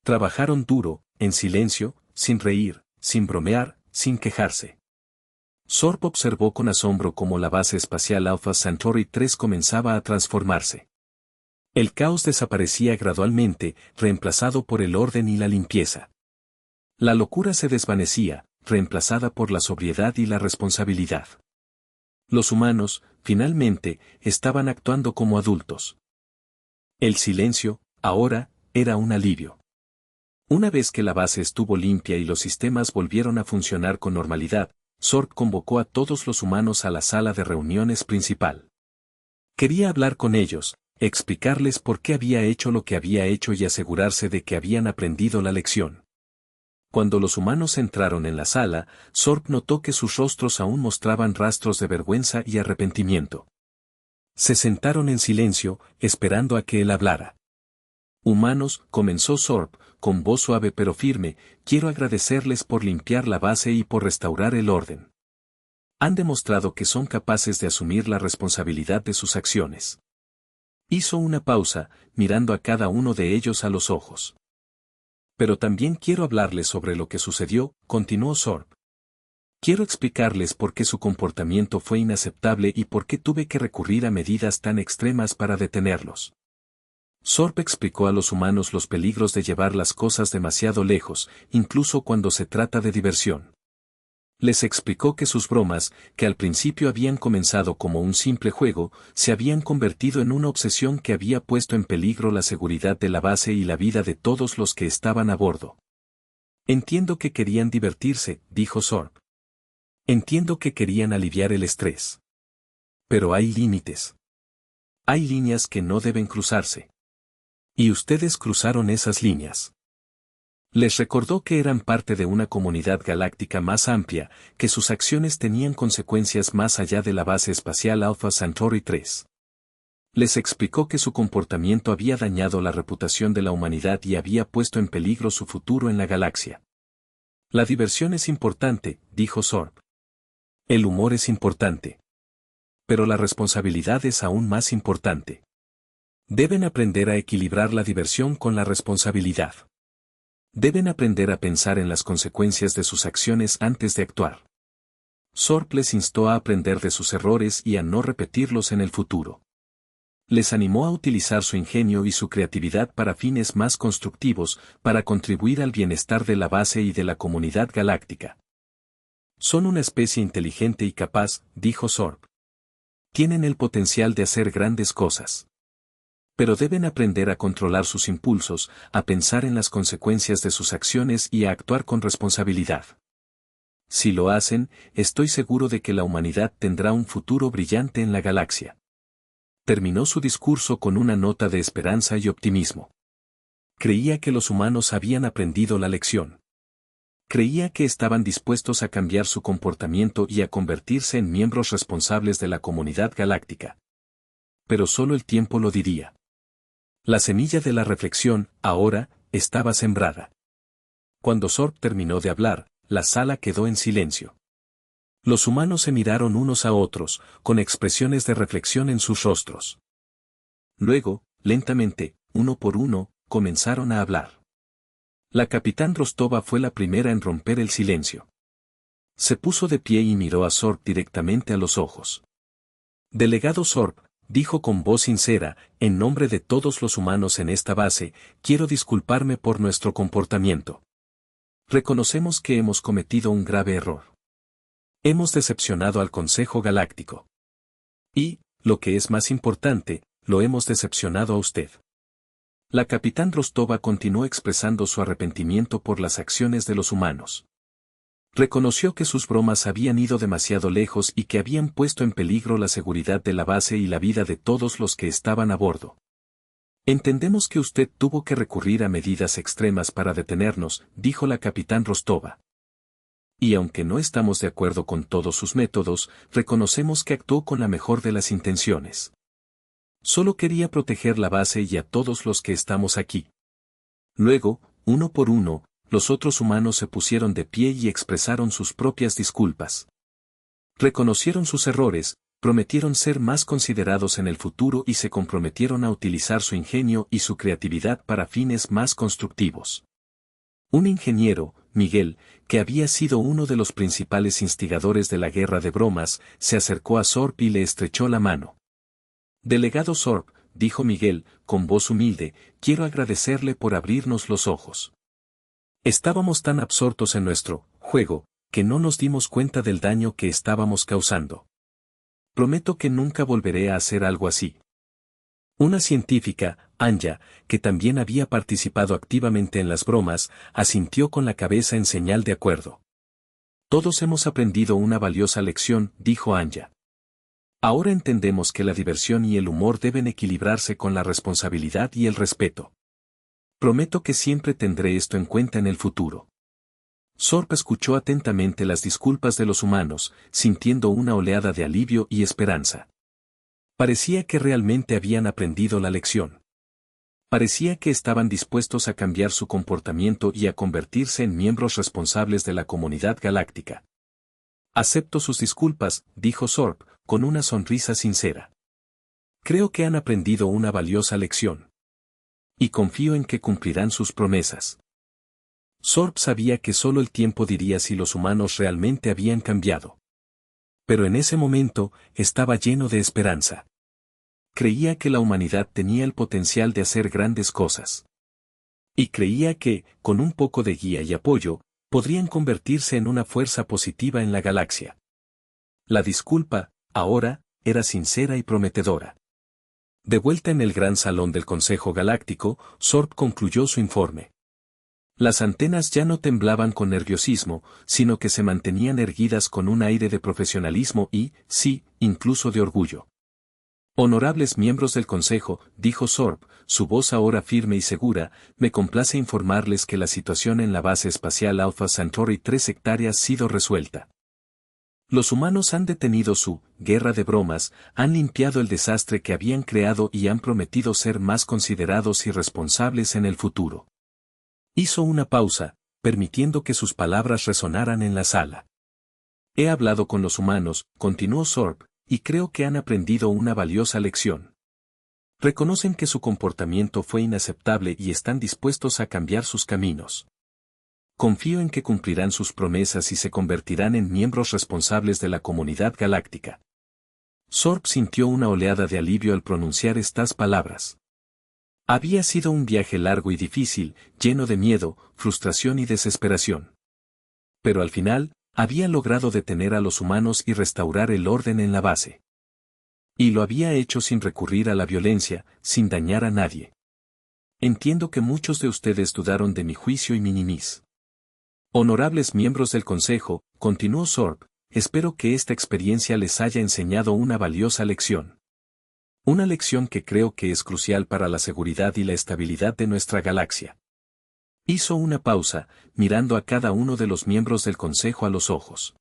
Trabajaron duro, en silencio, sin reír, sin bromear, sin quejarse. Sorb observó con asombro cómo la base espacial Alpha Centauri 3 comenzaba a transformarse. El caos desaparecía gradualmente, reemplazado por el orden y la limpieza. La locura se desvanecía, reemplazada por la sobriedad y la responsabilidad. Los humanos, finalmente, estaban actuando como adultos. El silencio, ahora, era un alivio. Una vez que la base estuvo limpia y los sistemas volvieron a funcionar con normalidad, Sorb convocó a todos los humanos a la sala de reuniones principal. Quería hablar con ellos, explicarles por qué había hecho lo que había hecho y asegurarse de que habían aprendido la lección. Cuando los humanos entraron en la sala, Sorb notó que sus rostros aún mostraban rastros de vergüenza y arrepentimiento. Se sentaron en silencio, esperando a que él hablara. Humanos, comenzó Sorb, con voz suave pero firme, quiero agradecerles por limpiar la base y por restaurar el orden. Han demostrado que son capaces de asumir la responsabilidad de sus acciones. Hizo una pausa, mirando a cada uno de ellos a los ojos. Pero también quiero hablarles sobre lo que sucedió, continuó Sorb. Quiero explicarles por qué su comportamiento fue inaceptable y por qué tuve que recurrir a medidas tan extremas para detenerlos. Sorb explicó a los humanos los peligros de llevar las cosas demasiado lejos, incluso cuando se trata de diversión. Les explicó que sus bromas, que al principio habían comenzado como un simple juego, se habían convertido en una obsesión que había puesto en peligro la seguridad de la base y la vida de todos los que estaban a bordo. Entiendo que querían divertirse, dijo Sorb. Entiendo que querían aliviar el estrés. Pero hay límites. Hay líneas que no deben cruzarse. Y ustedes cruzaron esas líneas. Les recordó que eran parte de una comunidad galáctica más amplia, que sus acciones tenían consecuencias más allá de la base espacial Alpha Centauri 3. Les explicó que su comportamiento había dañado la reputación de la humanidad y había puesto en peligro su futuro en la galaxia. La diversión es importante, dijo Sorb. El humor es importante. Pero la responsabilidad es aún más importante. Deben aprender a equilibrar la diversión con la responsabilidad. Deben aprender a pensar en las consecuencias de sus acciones antes de actuar. Sorb les instó a aprender de sus errores y a no repetirlos en el futuro. Les animó a utilizar su ingenio y su creatividad para fines más constructivos, para contribuir al bienestar de la base y de la comunidad galáctica. Son una especie inteligente y capaz, dijo Sorb. Tienen el potencial de hacer grandes cosas. Pero deben aprender a controlar sus impulsos, a pensar en las consecuencias de sus acciones y a actuar con responsabilidad. Si lo hacen, estoy seguro de que la humanidad tendrá un futuro brillante en la galaxia. Terminó su discurso con una nota de esperanza y optimismo. Creía que los humanos habían aprendido la lección. Creía que estaban dispuestos a cambiar su comportamiento y a convertirse en miembros responsables de la comunidad galáctica. Pero solo el tiempo lo diría. La semilla de la reflexión, ahora, estaba sembrada. Cuando Sorb terminó de hablar, la sala quedó en silencio. Los humanos se miraron unos a otros, con expresiones de reflexión en sus rostros. Luego, lentamente, uno por uno, comenzaron a hablar. La capitán Rostova fue la primera en romper el silencio. Se puso de pie y miró a Sorb directamente a los ojos. Delegado Sorb, dijo con voz sincera, en nombre de todos los humanos en esta base, quiero disculparme por nuestro comportamiento. Reconocemos que hemos cometido un grave error. Hemos decepcionado al Consejo Galáctico. Y, lo que es más importante, lo hemos decepcionado a usted. La capitán Rostova continuó expresando su arrepentimiento por las acciones de los humanos. Reconoció que sus bromas habían ido demasiado lejos y que habían puesto en peligro la seguridad de la base y la vida de todos los que estaban a bordo. Entendemos que usted tuvo que recurrir a medidas extremas para detenernos, dijo la capitán Rostova. Y aunque no estamos de acuerdo con todos sus métodos, reconocemos que actuó con la mejor de las intenciones. Solo quería proteger la base y a todos los que estamos aquí. Luego, uno por uno, los otros humanos se pusieron de pie y expresaron sus propias disculpas. Reconocieron sus errores, prometieron ser más considerados en el futuro y se comprometieron a utilizar su ingenio y su creatividad para fines más constructivos. Un ingeniero, Miguel, que había sido uno de los principales instigadores de la guerra de bromas, se acercó a Sorb y le estrechó la mano. Delegado Sorb, dijo Miguel, con voz humilde, quiero agradecerle por abrirnos los ojos. Estábamos tan absortos en nuestro juego, que no nos dimos cuenta del daño que estábamos causando. Prometo que nunca volveré a hacer algo así. Una científica, Anya, que también había participado activamente en las bromas, asintió con la cabeza en señal de acuerdo. Todos hemos aprendido una valiosa lección, dijo Anya. Ahora entendemos que la diversión y el humor deben equilibrarse con la responsabilidad y el respeto. Prometo que siempre tendré esto en cuenta en el futuro. Sorb escuchó atentamente las disculpas de los humanos, sintiendo una oleada de alivio y esperanza. Parecía que realmente habían aprendido la lección. Parecía que estaban dispuestos a cambiar su comportamiento y a convertirse en miembros responsables de la comunidad galáctica. Acepto sus disculpas, dijo Sorb, con una sonrisa sincera. Creo que han aprendido una valiosa lección. Y confío en que cumplirán sus promesas. Sorb sabía que solo el tiempo diría si los humanos realmente habían cambiado. Pero en ese momento, estaba lleno de esperanza. Creía que la humanidad tenía el potencial de hacer grandes cosas. Y creía que, con un poco de guía y apoyo, podrían convertirse en una fuerza positiva en la galaxia. La disculpa, ahora, era sincera y prometedora. De vuelta en el gran salón del Consejo Galáctico, Sorb concluyó su informe. Las antenas ya no temblaban con nerviosismo, sino que se mantenían erguidas con un aire de profesionalismo y, sí, incluso de orgullo. Honorables miembros del Consejo, dijo Sorb, su voz ahora firme y segura, me complace informarles que la situación en la base espacial Alpha Centauri 3 hectáreas ha sido resuelta. Los humanos han detenido su guerra de bromas, han limpiado el desastre que habían creado y han prometido ser más considerados y responsables en el futuro. Hizo una pausa, permitiendo que sus palabras resonaran en la sala. He hablado con los humanos, continuó Sorb, y creo que han aprendido una valiosa lección. Reconocen que su comportamiento fue inaceptable y están dispuestos a cambiar sus caminos. Confío en que cumplirán sus promesas y se convertirán en miembros responsables de la comunidad galáctica. Sorb sintió una oleada de alivio al pronunciar estas palabras. Había sido un viaje largo y difícil, lleno de miedo, frustración y desesperación. Pero al final, había logrado detener a los humanos y restaurar el orden en la base. Y lo había hecho sin recurrir a la violencia, sin dañar a nadie. Entiendo que muchos de ustedes dudaron de mi juicio y mi nimis. Honorables miembros del Consejo, continuó Sorb, espero que esta experiencia les haya enseñado una valiosa lección. Una lección que creo que es crucial para la seguridad y la estabilidad de nuestra galaxia. Hizo una pausa, mirando a cada uno de los miembros del Consejo a los ojos.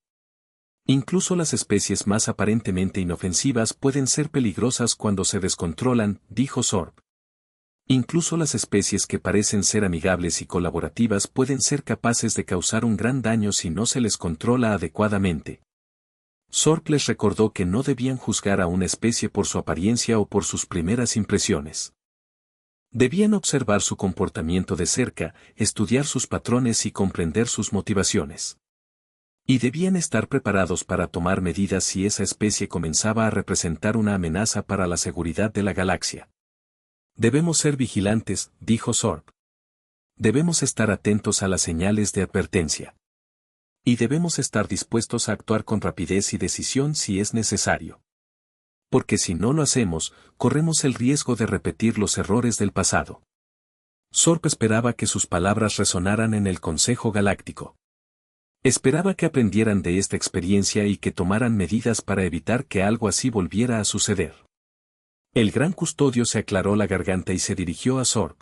Incluso las especies más aparentemente inofensivas pueden ser peligrosas cuando se descontrolan, dijo Sorb. Incluso las especies que parecen ser amigables y colaborativas pueden ser capaces de causar un gran daño si no se les controla adecuadamente. Sorb les recordó que no debían juzgar a una especie por su apariencia o por sus primeras impresiones. Debían observar su comportamiento de cerca, estudiar sus patrones y comprender sus motivaciones. Y debían estar preparados para tomar medidas si esa especie comenzaba a representar una amenaza para la seguridad de la galaxia. Debemos ser vigilantes, dijo Sorb. Debemos estar atentos a las señales de advertencia. Y debemos estar dispuestos a actuar con rapidez y decisión si es necesario. Porque si no lo hacemos, corremos el riesgo de repetir los errores del pasado. Sorb esperaba que sus palabras resonaran en el Consejo Galáctico. Esperaba que aprendieran de esta experiencia y que tomaran medidas para evitar que algo así volviera a suceder. El gran custodio se aclaró la garganta y se dirigió a Sorb.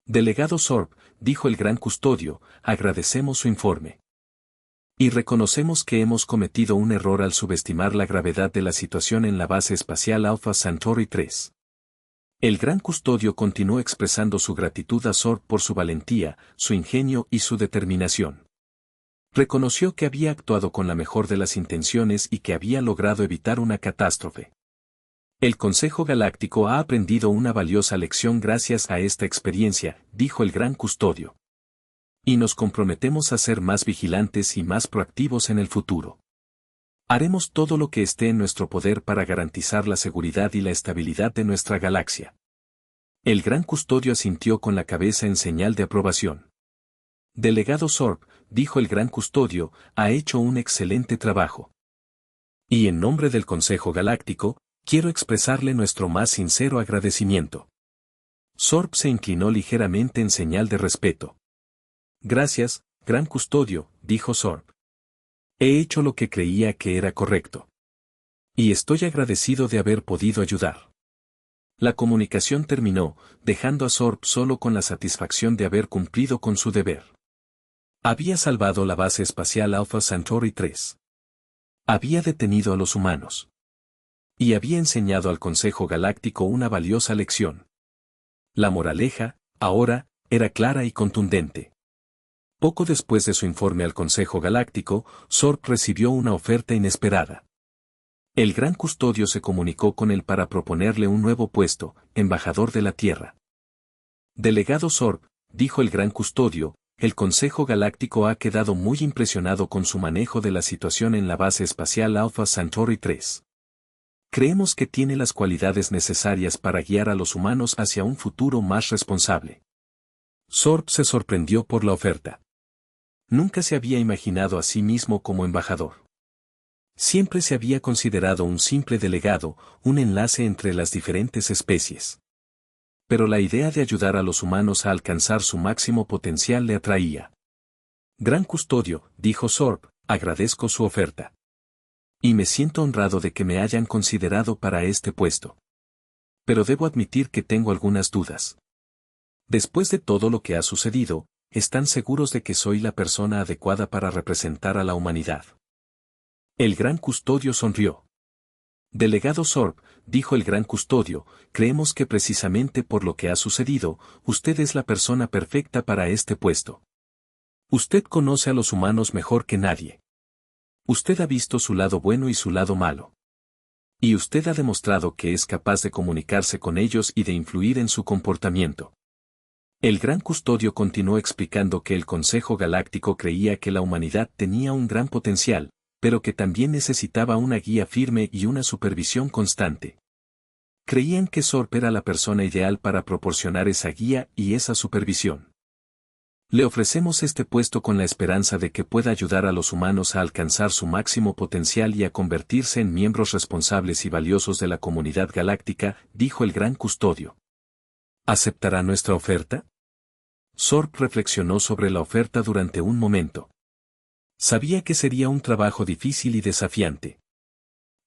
Delegado Sorb, dijo el gran custodio, agradecemos su informe. Y reconocemos que hemos cometido un error al subestimar la gravedad de la situación en la base espacial Alpha Centauri 3. El gran custodio continuó expresando su gratitud a Sorb por su valentía, su ingenio y su determinación. Reconoció que había actuado con la mejor de las intenciones y que había logrado evitar una catástrofe. El Consejo Galáctico ha aprendido una valiosa lección gracias a esta experiencia, dijo el gran custodio. Y nos comprometemos a ser más vigilantes y más proactivos en el futuro. Haremos todo lo que esté en nuestro poder para garantizar la seguridad y la estabilidad de nuestra galaxia. El gran custodio asintió con la cabeza en señal de aprobación. Delegado Sorb, dijo el gran custodio, ha hecho un excelente trabajo. Y en nombre del Consejo Galáctico, quiero expresarle nuestro más sincero agradecimiento. Sorb se inclinó ligeramente en señal de respeto. Gracias, gran custodio, dijo Sorb. He hecho lo que creía que era correcto. Y estoy agradecido de haber podido ayudar. La comunicación terminó, dejando a Sorb solo con la satisfacción de haber cumplido con su deber. Había salvado la base espacial Alpha Centauri 3. Había detenido a los humanos. Y había enseñado al Consejo Galáctico una valiosa lección. La moraleja, ahora, era clara y contundente. Poco después de su informe al Consejo Galáctico, Sorb recibió una oferta inesperada. El gran custodio se comunicó con él para proponerle un nuevo puesto, embajador de la Tierra. Delegado Sorb, dijo el gran custodio, el Consejo Galáctico ha quedado muy impresionado con su manejo de la situación en la base espacial Alpha Centauri 3. Creemos que tiene las cualidades necesarias para guiar a los humanos hacia un futuro más responsable. Sorb se sorprendió por la oferta. Nunca se había imaginado a sí mismo como embajador. Siempre se había considerado un simple delegado, un enlace entre las diferentes especies. Pero la idea de ayudar a los humanos a alcanzar su máximo potencial le atraía. Gran custodio, dijo Sorb, agradezco su oferta. Y me siento honrado de que me hayan considerado para este puesto. Pero debo admitir que tengo algunas dudas. Después de todo lo que ha sucedido, ¿están seguros de que soy la persona adecuada para representar a la humanidad? El gran custodio sonrió. Delegado Sorb, dijo el gran custodio, creemos que precisamente por lo que ha sucedido, usted es la persona perfecta para este puesto. Usted conoce a los humanos mejor que nadie. Usted ha visto su lado bueno y su lado malo. Y usted ha demostrado que es capaz de comunicarse con ellos y de influir en su comportamiento. El gran custodio continuó explicando que el Consejo Galáctico creía que la humanidad tenía un gran potencial, pero que también necesitaba una guía firme y una supervisión constante. Creían que Sorb era la persona ideal para proporcionar esa guía y esa supervisión. Le ofrecemos este puesto con la esperanza de que pueda ayudar a los humanos a alcanzar su máximo potencial y a convertirse en miembros responsables y valiosos de la comunidad galáctica, dijo el gran custodio. ¿Aceptará nuestra oferta? Sorb reflexionó sobre la oferta durante un momento. Sabía que sería un trabajo difícil y desafiante.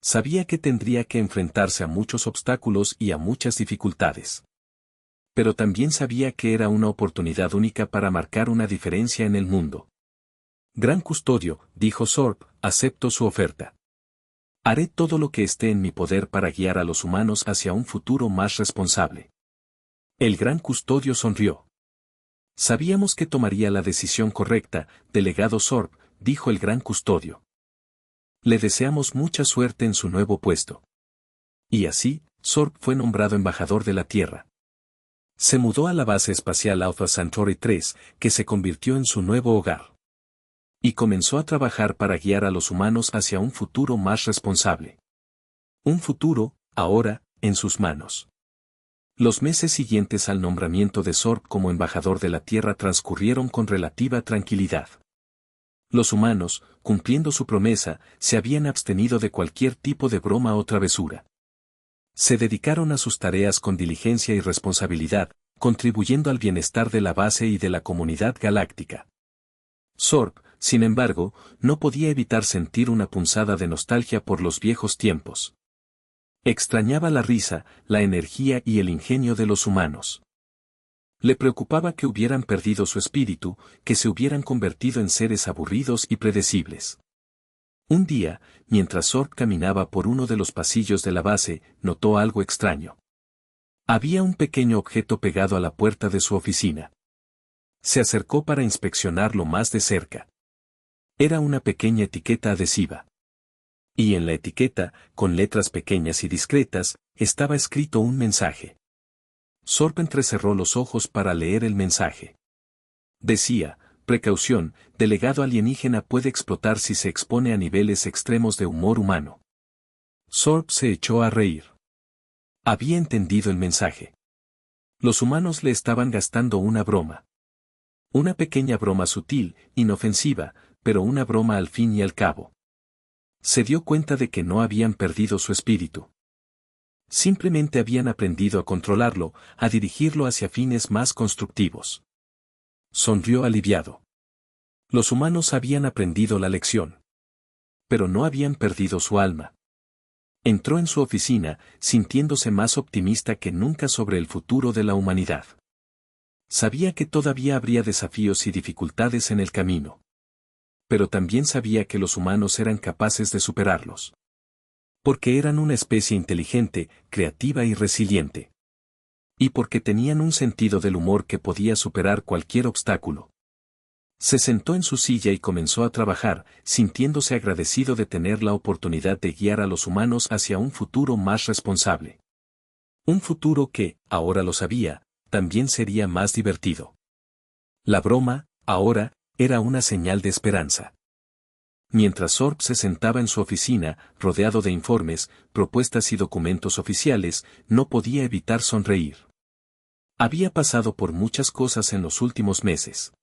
Sabía que tendría que enfrentarse a muchos obstáculos y a muchas dificultades. Pero también sabía que era una oportunidad única para marcar una diferencia en el mundo. Gran custodio, dijo Sorb, acepto su oferta. Haré todo lo que esté en mi poder para guiar a los humanos hacia un futuro más responsable. El gran custodio sonrió. Sabíamos que tomaría la decisión correcta, delegado Sorb, dijo el gran custodio. Le deseamos mucha suerte en su nuevo puesto. Y así, Sorb fue nombrado embajador de la Tierra. Se mudó a la base espacial Alpha Centauri 3, que se convirtió en su nuevo hogar. Y comenzó a trabajar para guiar a los humanos hacia un futuro más responsable. Un futuro, ahora, en sus manos. Los meses siguientes al nombramiento de Sorb como embajador de la Tierra transcurrieron con relativa tranquilidad. Los humanos, cumpliendo su promesa, se habían abstenido de cualquier tipo de broma o travesura. Se dedicaron a sus tareas con diligencia y responsabilidad, contribuyendo al bienestar de la base y de la comunidad galáctica. Sorb, sin embargo, no podía evitar sentir una punzada de nostalgia por los viejos tiempos. Extrañaba la risa, la energía y el ingenio de los humanos. Le preocupaba que hubieran perdido su espíritu, que se hubieran convertido en seres aburridos y predecibles. Un día, mientras Sorb caminaba por uno de los pasillos de la base, notó algo extraño. Había un pequeño objeto pegado a la puerta de su oficina. Se acercó para inspeccionarlo más de cerca. Era una pequeña etiqueta adhesiva. Y en la etiqueta, con letras pequeñas y discretas, estaba escrito un mensaje. Sorb entrecerró los ojos para leer el mensaje. Decía: precaución, delegado alienígena puede explotar si se expone a niveles extremos de humor humano. Sorb se echó a reír. Había entendido el mensaje. Los humanos le estaban gastando una broma. Una pequeña broma sutil, inofensiva, pero una broma al fin y al cabo. Se dio cuenta de que no habían perdido su espíritu. Simplemente habían aprendido a controlarlo, a dirigirlo hacia fines más constructivos. Sonrió aliviado. Los humanos habían aprendido la lección. Pero no habían perdido su alma. Entró en su oficina, sintiéndose más optimista que nunca sobre el futuro de la humanidad. Sabía que todavía habría desafíos y dificultades en el camino. Pero también sabía que los humanos eran capaces de superarlos. Porque eran una especie inteligente, creativa y resiliente. Y porque tenían un sentido del humor que podía superar cualquier obstáculo. Se sentó en su silla y comenzó a trabajar, sintiéndose agradecido de tener la oportunidad de guiar a los humanos hacia un futuro más responsable. Un futuro que, ahora lo sabía, también sería más divertido. La broma, ahora, era una señal de esperanza. Mientras Sorb se sentaba en su oficina, rodeado de informes, propuestas y documentos oficiales, no podía evitar sonreír. Había pasado por muchas cosas en los últimos meses.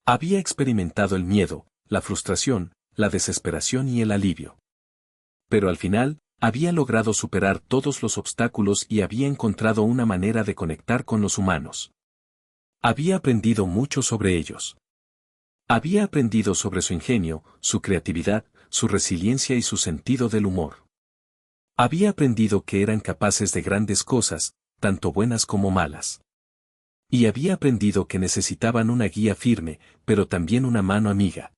Había experimentado el miedo, la frustración, la desesperación y el alivio. Pero al final, había logrado superar todos los obstáculos y había encontrado una manera de conectar con los humanos. Había aprendido mucho sobre ellos. Había aprendido sobre su ingenio, su creatividad, su resiliencia y su sentido del humor. Había aprendido que eran capaces de grandes cosas, tanto buenas como malas. Y había aprendido que necesitaban una guía firme, pero también una mano amiga.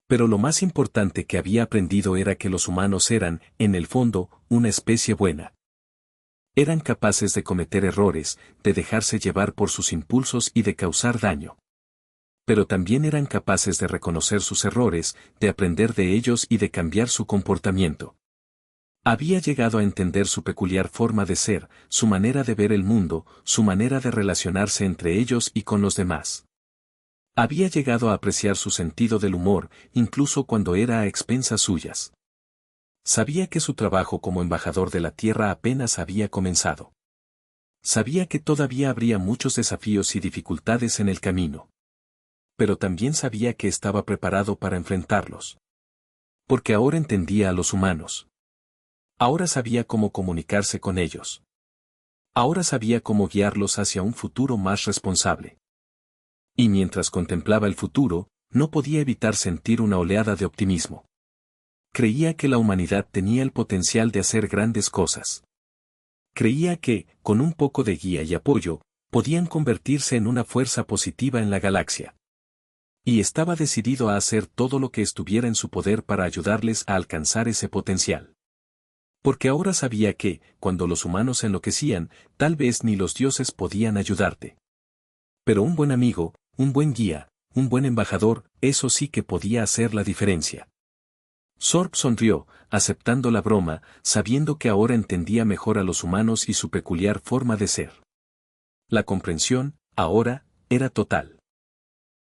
Pero lo más importante que había aprendido era que los humanos eran, en el fondo, una especie buena. Eran capaces de cometer errores, de dejarse llevar por sus impulsos y de causar daño. Pero también eran capaces de reconocer sus errores, de aprender de ellos y de cambiar su comportamiento. Había llegado a entender su peculiar forma de ser, su manera de ver el mundo, su manera de relacionarse entre ellos y con los demás. Había llegado a apreciar su sentido del humor, incluso cuando era a expensas suyas. Sabía que su trabajo como embajador de la Tierra apenas había comenzado. Sabía que todavía habría muchos desafíos y dificultades en el camino. Pero también sabía que estaba preparado para enfrentarlos. Porque ahora entendía a los humanos. Ahora sabía cómo comunicarse con ellos. Ahora sabía cómo guiarlos hacia un futuro más responsable. Y mientras contemplaba el futuro, no podía evitar sentir una oleada de optimismo. Creía que la humanidad tenía el potencial de hacer grandes cosas. Creía que, con un poco de guía y apoyo, podían convertirse en una fuerza positiva en la galaxia. Y estaba decidido a hacer todo lo que estuviera en su poder para ayudarles a alcanzar ese potencial. Porque ahora sabía que, cuando los humanos enloquecían, tal vez ni los dioses podían ayudarte. Pero un buen amigo, un buen guía, un buen embajador, eso sí que podía hacer la diferencia. Sorb sonrió, aceptando la broma, sabiendo que ahora entendía mejor a los humanos y su peculiar forma de ser. La comprensión, ahora, era total.